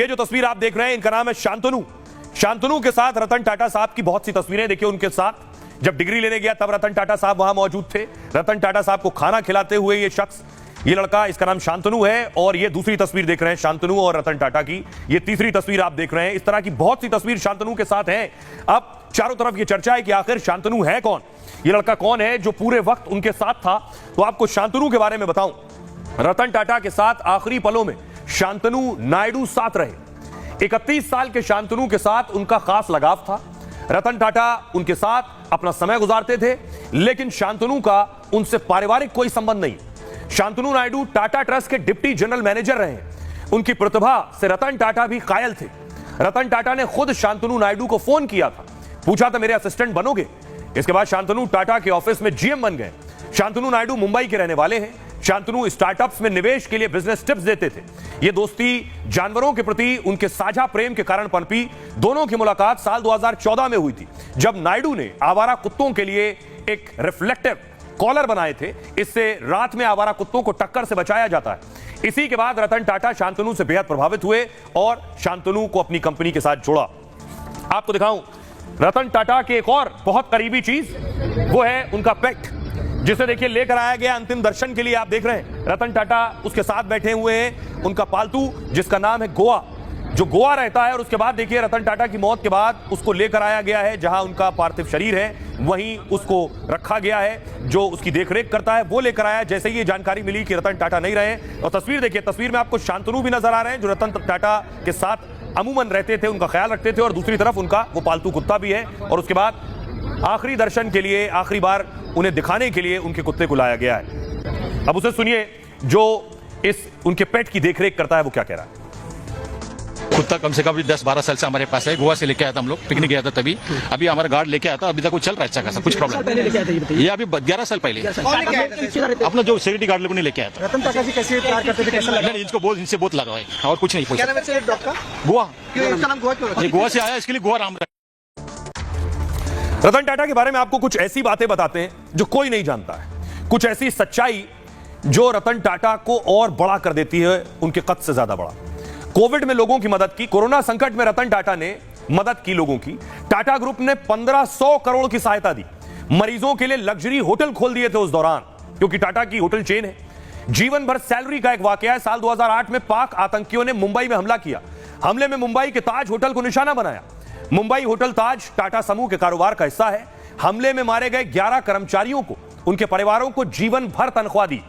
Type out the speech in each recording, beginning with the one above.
जो तस्वीर आप देख रहे हैं इनका नाम है शांतनु। शांतनु के साथ रतन टाटा साहब की बहुत सी तस्वीरें देखिए। उनके साथ जब डिग्री लेने गया तब रतन टाटा साहब वहां मौजूद थे। रतन टाटा साहब को खाना खिलाते हुए ये शख्स, ये लड़का, इसका नाम शांतनु है। और ये दूसरी तस्वीर देख रहे हैं शांतनु और रतन टाटा की। ये तीसरी तस्वीर आप देख रहे हैं। इस तरह की बहुत सी तस्वीर शांतनु के साथ है। अब चारों तरफ ये चर्चा है कि आखिर शांतनु है कौन, ये लड़का कौन है जो पूरे वक्त उनके साथ था। तो आपको शांतनु के बारे में बताऊं, रतन टाटा के साथ आखिरी पलों में शांतनु नायडू साथ रहे। 31 साल के शांतनु के साथ उनका खास लगाव था। रतन टाटा उनके साथ अपना समय गुजारते थे, लेकिन शांतनु का उनसे पारिवारिक कोई संबंध नहीं। शांतनु नायडू टाटा ट्रस्ट के डिप्टी जनरल मैनेजर रहे। उनकी प्रतिभा से रतन टाटा भी कायल थे। रतन टाटा ने खुद शांतनु नायडू को फोन किया था, पूछा था मेरे असिस्टेंट बनोगे। इसके बाद शांतनु टाटा के ऑफिस में जीएम बन गए। शांतनु नायडू मुंबई के रहने वाले हैं। शांतनु स्टार्टअप्स में निवेश के लिए बिजनेस टिप्स देते थे। यह दोस्ती जानवरों के प्रति उनके साझा प्रेम के कारण पनपी। दोनों की मुलाकात साल 2014 में हुई थी, जब नायडू ने आवारा कुत्तों के लिए एक रिफ्लेक्टिव कॉलर बनाए थे। इससे रात में आवारा कुत्तों को टक्कर से बचाया जाता है। इसी के बाद रतन टाटा शांतनु से बेहद प्रभावित हुए और शांतनु को अपनी कंपनी के साथ जोड़ा। आपको दिखाऊं रतन टाटा की एक और बहुत करीबी चीज, वो है उनका पेट, जिसे देखिए लेकर आया गया अंतिम दर्शन के लिए। आप देख रहे हैं रतन टाटा उसके साथ बैठे हुए हैं। उनका पालतू जिसका नाम है गोवा, जो गोवा रहता है। और उसके बाद देखिए रतन टाटा की मौत के बाद उसको लेकर आया गया है, जहां उनका पार्थिव शरीर है वहीं उसको रखा गया है। जो उसकी देखरेख करता है वो लेकर आया। जैसे ही ये जानकारी मिली कि रतन टाटा नहीं रहे, और तस्वीर देखिए, तस्वीर में आपको शांतनु भी नजर आ रहे हैं जो रतन टाटा के साथ अमूमन रहते थे, उनका ख्याल रखते थे। और दूसरी तरफ उनका वो पालतू कुत्ता भी है। और उसके बाद आखिरी दर्शन के लिए, आखिरी बार उन्हें दिखाने के लिए उनके कुत्ते को लाया गया है। अब उसे सुनिए जो इस उनके पेट की देखरेख करता है, वो क्या कह रहा है। कुत्ता कम से कम 10-12 साल से हमारे पास है। गोवा से लेके आया था, हम लोग पिकनिक गया था तभी। अभी हमारा गार्ड लेके आया था, अभी तक वो चल रहा है अच्छा खासा, कुछ प्रॉब्लम। ये अभी 11 साल पहले अपना जो सिक्योरिटी गार्ड लोगों ने लेके आया था। रतन टाटा जी कैसे प्यार करते थे, कैसा लगा? इनको बहुत, इनसे बहुत लगा है और कुछ नहीं। गोवा, इसका नाम गोवा क्यों? गोवा से आया, इसके लिए गोवा नाम। रतन टाटा के बारे में आपको कुछ ऐसी बातें बताते हैं जो कोई नहीं जानता है, कुछ ऐसी सच्चाई जो रतन टाटा को और बड़ा कर देती है, उनके कद से ज्यादा बड़ा। कोविड में लोगों की मदद की, कोरोना संकट में रतन टाटा ने मदद की लोगों की। टाटा ग्रुप ने 1500 करोड़ की सहायता दी। मरीजों के लिए लग्जरी होटल खोल दिए थे उस दौरान, क्योंकि टाटा की होटल चेन है। जीवन भर सैलरी का एक वाकया है। साल 2008 में पाक आतंकियों ने मुंबई में हमला किया। हमले में मुंबई के ताज होटल को निशाना बनाया। मुंबई होटल ताज टाटा समूह के कारोबार का हिस्सा है। हमले में मारे गए 11 कर्मचारियों को, उनके परिवारों को जीवन भर तनख्वाह दी।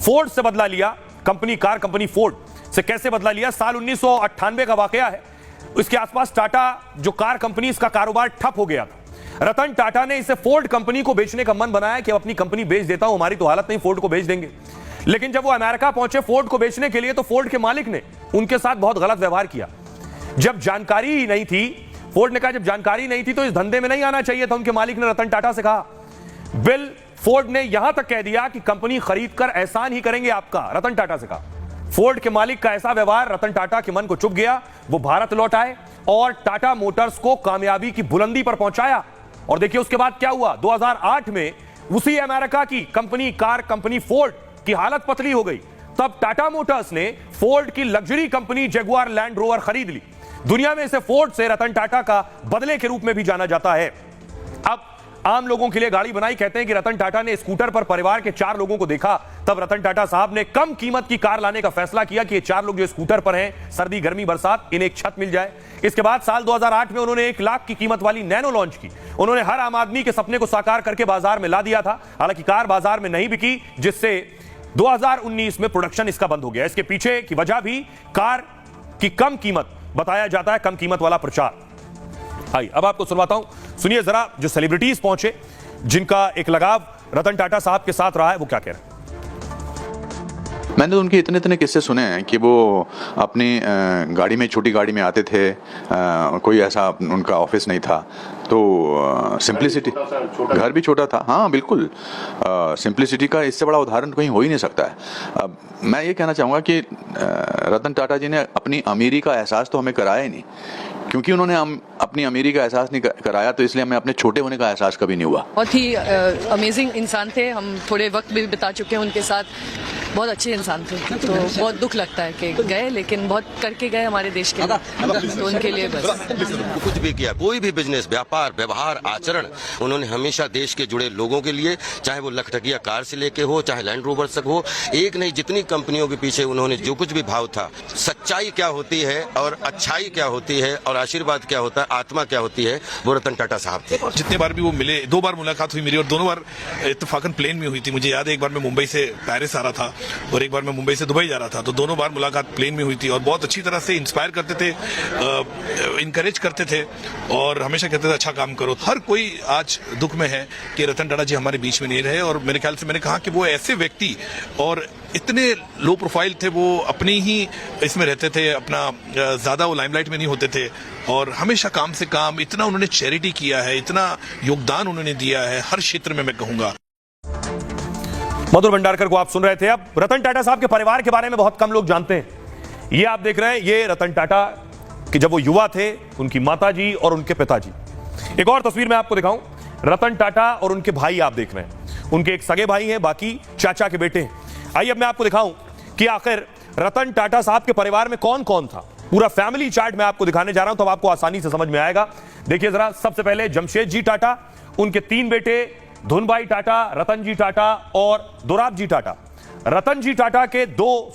फोर्ड से बदला लिया, कार कंपनी फोर्ड से कैसे बदला लिया, साल 1998 का वाकया है। इसके आसपास टाटा जो कार कंपनी, इसका कारोबार ठप हो गया था। रतन टाटा ने इसे फोर्ड कंपनी को बेचने का मन बनाया कि अब अपनी कंपनी बेच देता हूं, हमारी तो हालत नहीं, फोर्ड को बेच देंगे। लेकिन जब वो अमेरिका पहुंचे फोर्ड को बेचने के लिए, तो फोर्ड के मालिक ने उनके साथ बहुत गलत व्यवहार किया। जब जानकारी ही नहीं थी, फोर्ड ने कहा जब जानकारी नहीं थी तो इस धंधे में नहीं आना चाहिए था। उनके मालिक ने रतन टाटा से कहा। बिल फोर्ड ने यहां तक कह दिया कि कंपनी खरीद कर एहसान ही करेंगे आपका, रतन टाटा से कहा। फोर्ड के मालिक का ऐसा व्यवहार रतन टाटा के मन को चुभ गया। वो भारत लौट आए और टाटा मोटर्स को कामयाबी की बुलंदी पर पहुंचाया। और देखिए उसके बाद क्या हुआ। 2008 में उसी अमेरिका की कार कंपनी फोर्ड की हालत पतली हो गई। तब टाटा मोटर्स ने फोर्ड की luxury company Jaguar land rover खरीद ली। दुनिया में इसे फोर्ड से रतन टाटा का बदले के रूप में भी जाना जाता है। अब आम लोगों के लिए गाड़ी बनाई। कहते हैं कि रतन टाटा ने स्कूटर पर परिवार के 4 लोगों को देखा, तब रतन टाटा साहब ने कम कीमत की कार लाने का फैसला किया कि ये 4 लोग जो स्कूटर पर हैं, सर्दी गर्मी बरसात, इन्हें एक छत मिल जाए। इसके बाद साल 2008 में उन्होंने 1 लाख की कीमत वाली नैनो लॉन्च की। उन्होंने हर आम आदमी के सपने को साकार करके बाजार में ला दिया था। हालांकि कार बाजार में नहीं बिकी, जिससे 2019 में प्रोडक्शन इसका बंद हो गया। इसके पीछे की वजह भी कार की कम कीमत बताया जाता है, कम कीमत वाला प्रचार। आइए अब आपको सुनवाता हूं, सुनिए जरा जो सेलिब्रिटीज पहुंचे जिनका एक लगाव रतन टाटा साहब के साथ रहा है, वो क्या कह रहे हैं। मैंने तो उनके इतने किस्से सुने हैं कि वो अपनी गाड़ी में, छोटी गाड़ी में आते थे। कोई ऐसा उनका ऑफिस नहीं था, तो सिंप्लिसिटी, घर भी छोटा था। हाँ बिल्कुल, सिंप्लिसिटी का इससे बड़ा उदाहरण कहीं हो ही नहीं सकता है। मैं ये कहना चाहूँगा कि रतन टाटा जी ने अपनी अमीरी का एहसास तो हमें कराया ही नहीं, क्योंकि उन्होंने अपनी अमीरी का एहसास नहीं कराया, तो इसलिए हमें अपने छोटे होने का एहसास कभी नहीं हुआ। बहुत ही अमेजिंग इंसान थे। हम थोड़े वक्त भी बिता चुके हैं उनके साथ। बहुत अच्छे इंसान थे, तो बहुत दुख लगता है कि गए, लेकिन बहुत करके गए हमारे देश के लिए, तो उनके लिए बस। कुछ भी किया, कोई भी बिजनेस, व्यापार, व्यवहार, आचरण, उन्होंने हमेशा देश के जुड़े लोगों के लिए, चाहे वो लखटकिया कार से लेके हो, चाहे लैंड रोवर तक हो, एक नहीं जितनी कंपनियों के पीछे उन्होंने जो कुछ भी भाव था, सच्चाई क्या होती है और अच्छाई क्या होती है और आशीर्वाद क्या होता है, आत्मा क्या होती है, वो रतन टाटा साहब थे। जितने बार भी वो मिले, 2 बार मुलाकात हुई मेरी, और दोनों बार इत्तेफाकन प्लेन में हुई थी। मुझे याद है एक बार मैं मुंबई से पेरिस आ रहा था और एक बार मैं मुंबई से दुबई जा रहा था, तो दोनों बार मुलाकात प्लेन में हुई थी। और बहुत अच्छी तरह से इंस्पायर करते थे, इनकरेज करते थे और हमेशा कहते थे अच्छा काम करो। हर कोई आज दुख में है कि रतन टाटा जी हमारे बीच में नहीं रहे, और मेरे ख्याल से मैंने कहा कि वो ऐसे व्यक्ति और इतने लो प्रोफाइल थे, वो अपनी ही इसमें रहते थे, अपना ज्यादा वो लाइमलाइट में नहीं होते थे, और हमेशा काम से काम, इतना उन्होंने चैरिटी किया है, इतना योगदान उन्होंने दिया है हर क्षेत्र में, मैं कहूंगा। मधुर भंडारकर को आप सुन रहे थे। अब रतन टाटा साहब के परिवार के बारे में बहुत कम लोग जानते हैं। ये आप देख रहे हैं, ये रतन टाटा कि जब वो युवा थे, उनकी माताजी और उनके पिताजी। एक और तस्वीर मैं आपको दिखाऊं, रतन टाटा और उनके भाई आप देख रहे हैं। उनके एक सगे भाई हैं, बाकी चाचा के बेटे हैं। आइए अब मैं आपको दिखाऊं कि आखिर रतन टाटा साहब के परिवार में कौन कौन था। पूरा फैमिली चार्ट मैं आपको दिखाने जा रहा हूं, तो आपको आसानी से समझ में आएगा। देखिए जरा, सबसे पहले जमशेद जी टाटा, उनके 3 बेटे धुनभाई टाटा, रतन जी टाटा और दोराब जी टाटा। रतन जी टाटा के 2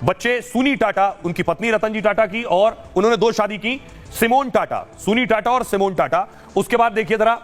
बच्चे, सुनी टाटा उनकी पत्नी रतन जी टाटा की, और उन्होंने 2 शादी की, सिमोन टाटा, सुनी टाटा और सिमोन टाटा। उसके बाद देखिए जरा,